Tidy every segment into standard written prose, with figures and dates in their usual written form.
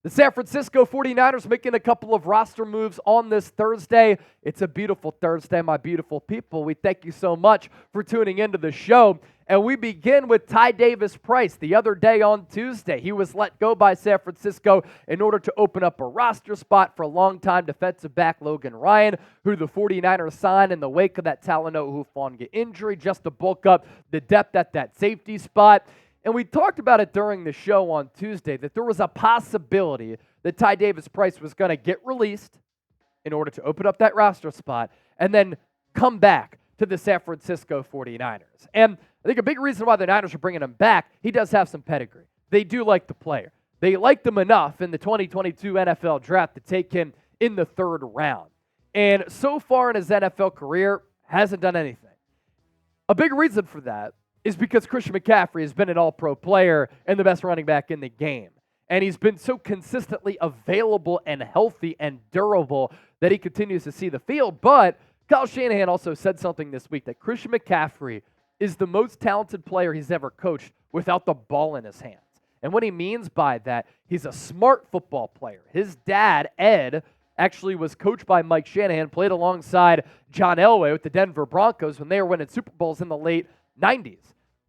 The San Francisco 49ers making a couple of roster moves on this Thursday. It's a beautiful Thursday, my beautiful people. We thank you so much for tuning into the show. And we begin with Ty Davis-Price. The other day on Tuesday, he was let go by San Francisco in order to open up a roster spot for longtime defensive back Logan Ryan, who the 49ers signed in the wake of that Talanoa Hufanga injury, just to bulk up the depth at that safety spot. And we talked about it during the show on Tuesday, that there was a possibility that Ty Davis-Price was going to get released in order to open up that roster spot and then come back to the San Francisco 49ers. And I think a big reason why the Niners are bringing him back, he does have some pedigree. They do like the player. They liked him enough in the 2022 NFL draft to take him in the third round. And so far in his NFL career, hasn't done anything. A big reason for that is because Christian McCaffrey has been an all-pro player and the best running back in the game. And he's been so consistently available and healthy and durable that he continues to see the field. But Kyle Shanahan also said something this week, that Christian McCaffrey is the most talented player he's ever coached without the ball in his hands. And what he means by that, he's a smart football player. His dad, Ed, actually was coached by Mike Shanahan, played alongside John Elway with the Denver Broncos when they were winning Super Bowls in the late 90s.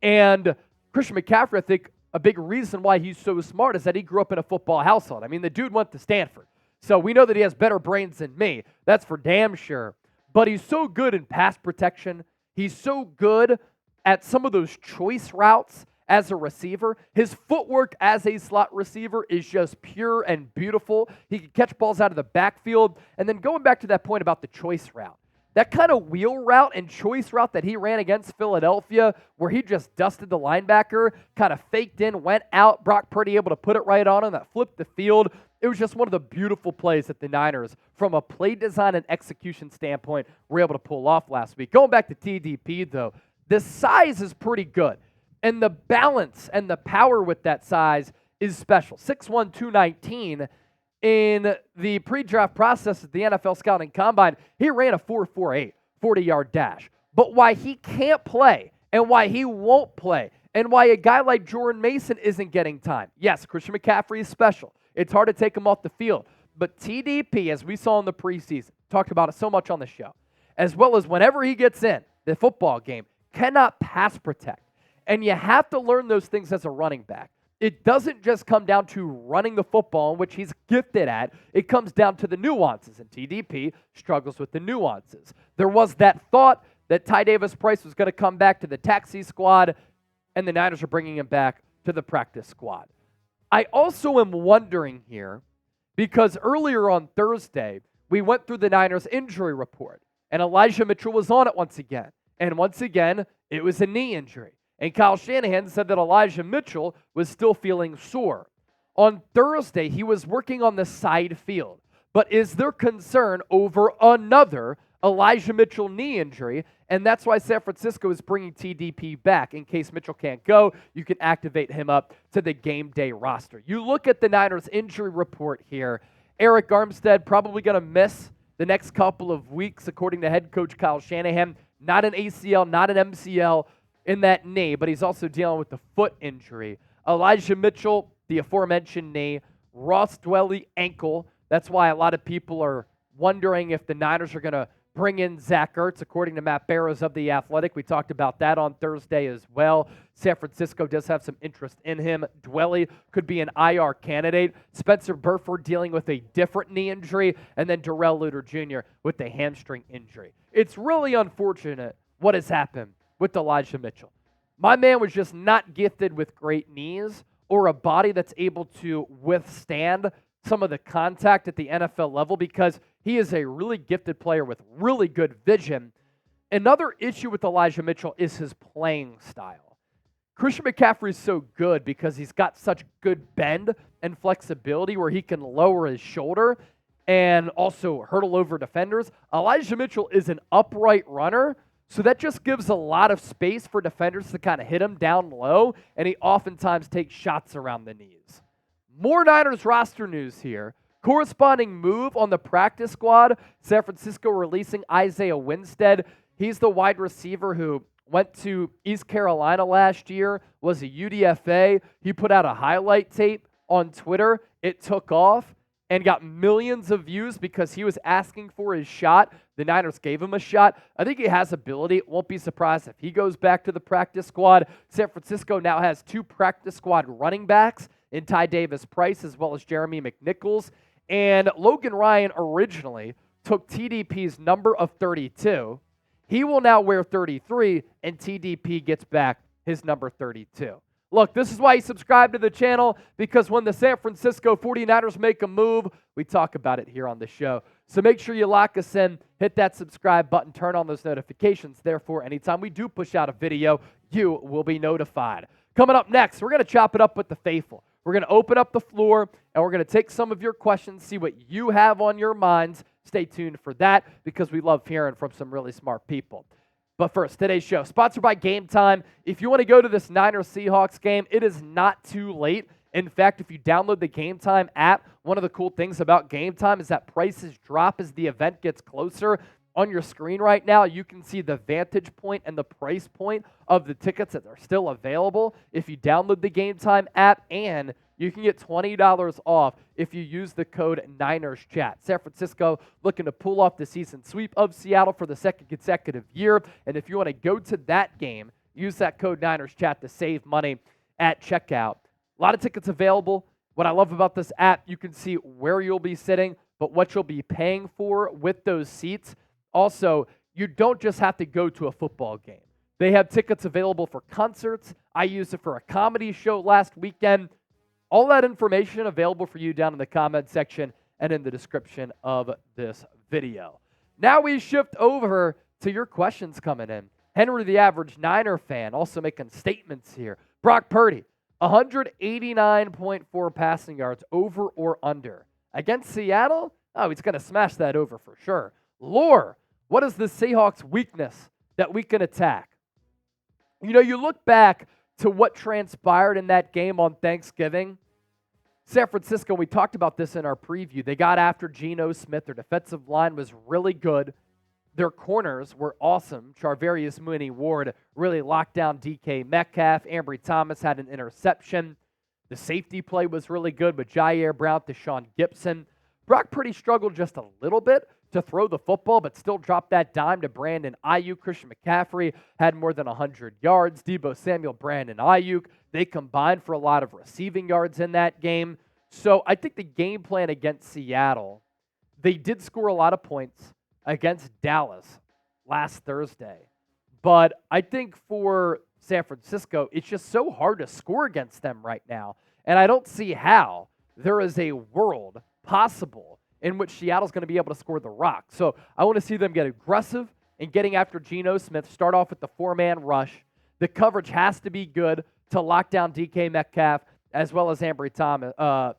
And Christian McCaffrey, I think a big reason why he's so smart is that he grew up in a football household. I mean, the dude went to Stanford. So we know that he has better brains than me. That's for damn sure. But he's so good in pass protection. He's so good at some of those choice routes as a receiver. His footwork as a slot receiver is just pure and beautiful. He can catch balls out of the backfield. And then going back to that point about the choice route, that kind of wheel route and choice route that he ran against Philadelphia, where he just dusted the linebacker, kind of faked in, went out, Brock Purdy able to put it right on him, that flipped the field. It was just one of the beautiful plays that the Niners, from a play design and execution standpoint, were able to pull off last week. Going back to TDP, though, the size is pretty good. And the balance and the power with that size is special. 6'1", 219. In the pre-draft process at the NFL Scouting Combine, he ran a 4.48 40-yard dash. But why he can't play and why he won't play and why a guy like Jordan Mason isn't getting time. Yes, Christian McCaffrey is special. It's hard to take him off the field. But TDP, as we saw in the preseason, talked about it so much on the show, as well as whenever he gets in the football game, cannot pass protect. And you have to learn those things as a running back. It doesn't just come down to running the football, which he's gifted at. It comes down to the nuances, and TDP struggles with the nuances. There was that thought that Ty Davis-Price was going to come back to the taxi squad, and the Niners are bringing him back to the practice squad. I also am wondering here, because earlier on Thursday, we went through the Niners injury report, and Elijah Mitchell was on it once again. And once again, it was a knee injury. And Kyle Shanahan said that Elijah Mitchell was still feeling sore. On Thursday, he was working on the side field. But is there concern over another Elijah Mitchell knee injury? And that's why San Francisco is bringing TDP back. In case Mitchell can't go, you can activate him up to the game day roster. You look at the Niners injury report here. Eric Armstead probably going to miss the next couple of weeks, according to head coach Kyle Shanahan. Not an ACL, not an MCL in that knee, but he's also dealing with the foot injury. Elijah Mitchell, the aforementioned knee. Ross Dwelley, ankle. That's why a lot of people are wondering if the Niners are going to bring in Zach Ertz, according to Matt Barrows of The Athletic. We talked about that on Thursday as well. San Francisco does have some interest in him. Dwelley could be an IR candidate. Spencer Burford dealing with a different knee injury, and then Darrell Luter Jr. with a hamstring injury. It's really unfortunate what has happened with Elijah Mitchell. My man was just not gifted with great knees or a body that's able to withstand some of the contact at the NFL level, because he is a really gifted player with really good vision. Another issue with Elijah Mitchell is his playing style. Christian McCaffrey is so good because he's got such good bend and flexibility where he can lower his shoulder and also hurdle over defenders. Elijah Mitchell is an upright runner, so that just gives a lot of space for defenders to kind of hit him down low, and he oftentimes takes shots around the knees. More Niners roster news here. Corresponding move on the practice squad. San Francisco releasing Isaiah Winstead. He's the wide receiver who went to East Carolina last year, was a UDFA. He put out a highlight tape on Twitter it took off and got millions of views because he was asking for his shot. The Niners gave him a shot. I think he has ability. Won't be surprised if he goes back to the practice squad. San Francisco now has 2 practice squad running backs in Ty Davis Price as well as Jeremy McNichols. And Logan Ryan originally took TDP's number of 32. He will now wear 33, and TDP gets back his number 32. Look, this is why you subscribe to the channel, because when the San Francisco 49ers make a move, we talk about it here on the show. So make sure you lock us in, hit that subscribe button, turn on those notifications. Therefore, anytime we do push out a video, you will be notified. Coming up next, we're going to chop it up with the faithful. We're going to open up the floor, and we're going to take some of your questions, see what you have on your minds. Stay tuned for that, because we love hearing from some really smart people. But first, today's show, sponsored by Game Time. If you want to go to this Niners-Seahawks game, it is not too late. In fact, if you download the Game Time app, one of the cool things about Game Time is that prices drop as the event gets closer. On your screen right now, you can see the vantage point and the price point of the tickets that are still available if you download the Game Time app, and you can get $20 off if you use the code NinersChat. San Francisco looking to pull off the season sweep of Seattle for the second consecutive year. And if you want to go to that game, use that code NinersChat to save money at checkout. A lot of tickets available. What I love about this app, you can see where you'll be sitting, but what you'll be paying for with those seats. Also, you don't just have to go to a football game. They have tickets available for concerts. I used it for a comedy show last weekend. All that information available for you down in the comment section and in the description of this video. Now we shift over to your questions coming in. Henry, the average Niner fan, also making statements here. Brock Purdy, 189.4 passing yards, over or under. Against Seattle? Oh, he's going to smash that over for sure. Lore, what is the Seahawks weakness that we can attack? You know, you look back to what transpired in that game on Thanksgiving. San Francisco, we talked about this in our preview. They got after Geno Smith. Their defensive line was really good. Their corners were awesome. Charvarius Mooney-Ward really locked down DK Metcalf. Ambry Thomas had an interception. The safety play was really good with Jair Brown, Deshaun Gibson. Brock Purdy struggled just a little bit to throw the football, but still dropped that dime to Brandon Ayuk. Christian McCaffrey had more than 100 yards. Deebo Samuel, Brandon Ayuk, they combined for a lot of receiving yards in that game. So I think the game plan against Seattle, they did score a lot of points against Dallas last Thursday. But I think for San Francisco, it's just so hard to score against them right now. And I don't see how there is a world possible in which Seattle's going to be able to score the rock. So I want to see them get aggressive in getting after Geno Smith, start off with the 4-man rush. The coverage has to be good to lock down DK Metcalf, as well as Ambry Thomas,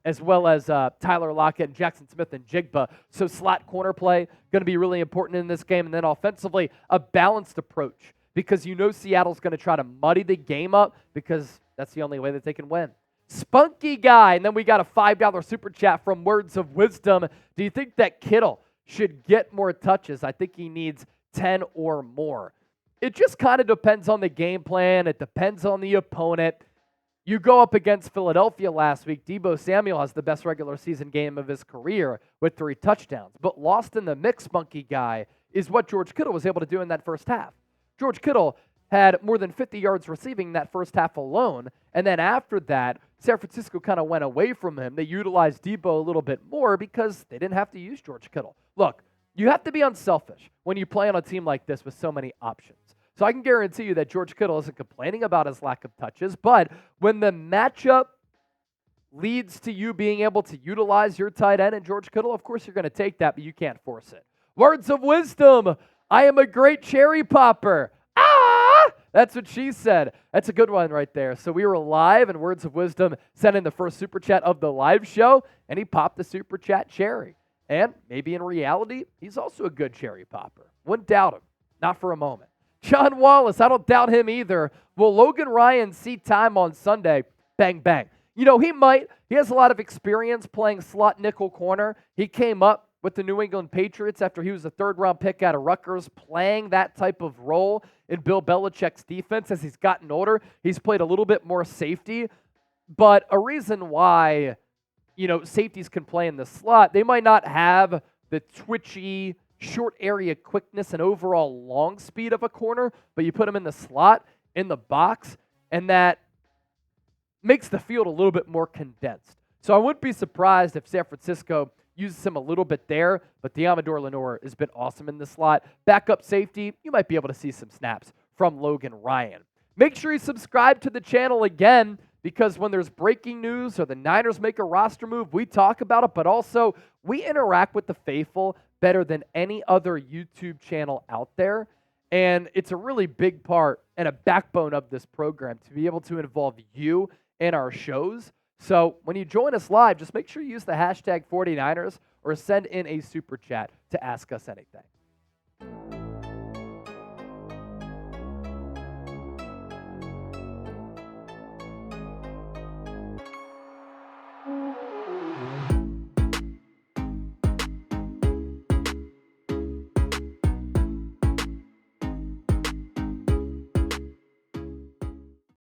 as well as Tyler Lockett and Jackson Smith and Jigba. So slot corner play going to be really important in this game. And then offensively, a balanced approach, because you know Seattle's going to try to muddy the game up, because that's the only way that they can win. Spunky Guy, and then we got a $5 super chat from Words of Wisdom. Do you think that Kittle should get more touches? I think he needs 10 or more. It just kind of depends on the game plan. It depends on the opponent. You go up against Philadelphia last week. Deebo Samuel has the best regular season game of his career with 3 touchdowns. But lost in the mix, Spunky Guy, is what George Kittle was able to do in that first half. George Kittle had more than 50 yards receiving that first half alone. And then after that, San Francisco kind of went away from him. They utilized Deebo a little bit more because they didn't have to use George Kittle. Look, you have to be unselfish when you play on a team like this with so many options. So I can guarantee you that George Kittle isn't complaining about his lack of touches, but when the matchup leads to you being able to utilize your tight end and George Kittle, of course you're going to take that, but you can't force it. Words of Wisdom, I am a great cherry popper. That's what she said. That's a good one right there. So we were live, and Words of Wisdom sent in the first super chat of the live show, and he popped the super chat cherry. And maybe in reality, he's also a good cherry popper. Wouldn't doubt him. Not for a moment. John Wallace, I don't doubt him either. Will Logan Ryan see time on Sunday? Bang, bang. You know, he might. He has a lot of experience playing slot nickel corner. He came up with the New England Patriots after he was a third-round pick out of Rutgers, playing that type of role in Bill Belichick's defense. As he's gotten older, he's played a little bit more safety. But a reason why safeties can play in the slot. They might not have the twitchy, short area quickness and overall long speed of a corner, but you put them in the slot, in the box, and that makes the field a little bit more condensed. So I wouldn't be surprised if San Francisco uses him a little bit there, but Diamador Lenore has been awesome in the slot. Backup safety, you might be able to see some snaps from Logan Ryan. Make sure you subscribe to the channel again, because when there's breaking news or the Niners make a roster move, we talk about it, but also we interact with the faithful better than any other YouTube channel out there. And it's a really big part and a backbone of this program to be able to involve you in our shows. So when you join us live, just make sure you use the hashtag 49ers or send in a super chat to ask us anything.